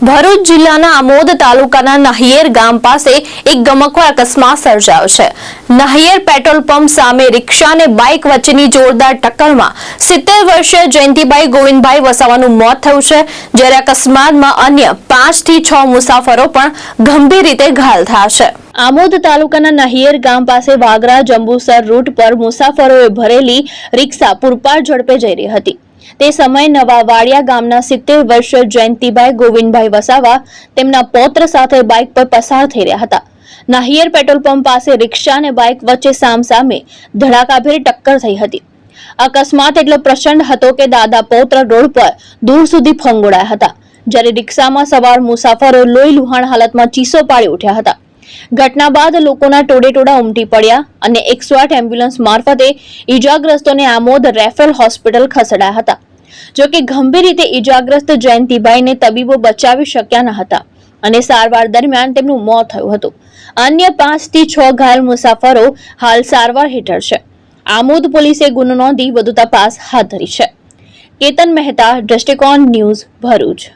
ભરૂચ જિલ્લાના આમોદ તાલુકાના નાહિયેર ગામ પાસે એક ગમખ્વાર અકસ્માત સર્જાયો છે। નાહિયેર પેટ્રોલ પંપ સામે રિક્ષા અને બાઇક વચ્ચેની જોરદાર ટક્કરમાં 70 વર્ષીય જયંતિભાઈ ગોવિંદભાઈ વસાવાનું મોત થયું છે, જ્યારે અકસ્માતમાં અન્ય 5 થી 6 મુસાફરો પણ ગંભીર રીતે ઘાયલ થયા છે। આમોદ તાલુકાના નાહિયેર ગામ પાસે વાગરા જંબુસર રૂટ પર મુસાફરોએ ભરેલી રિક્ષા પૂરપાટ ઝડપે જઈ રહી હતી। તે સમયે નવા વાડિયા ગામના 70 વર્ષીય જયંતિભાઈ ગોવિંદભાઈ વસાવા તેમના પૌત્ર સાથે બાઇક પર પસાર થઈ રહ્યા હતા। નાહિયેર પેટ્રોલ પંપ પાસે રિક્ષા અને બાઇક વચ્ચે સામસામે ધડાકાભેર ટક્કર થઈ હતી। અકસ્માત એટલો પ્રચંડ હતો કે દાદા પૌત્ર રોડ પર દૂર સુધી ફંગોળાયા હતા, જ્યારે રિક્ષામાં સવાર મુસાફરો લોહી લુહાણ હાલતમાં ચીસો પાડી ઉઠ્યા હતા। ઘટના બાદ લોકોના ટોળેટોળા ઉમટી પડ્યા અને 108 એમ્બ્યુલન્સ મારફતે ઈજાગ્રસ્તોને આમોદ રેફરલ હોસ્પિટલ ખસેડાયા હતા। જો કે ગંભીર રીતે ઈજાગ્રસ્ત જયંતિભાઈને તબીબો બચાવી શક્યા ન હતા અને સારવાર દરમિયાન તેમનું મોત થયું હતું। અન્ય 5 થી 6 ઘાયલ મુસાફરો હાલ સારવાર હેઠળ છે। આમોદ પોલીસે ગુનો નોંધી વધુ તપાસ હાથ ધરી છે। કેતન મહેતા, દ્રષ્ટિકોણ ન્યૂઝ, ભરૂચ।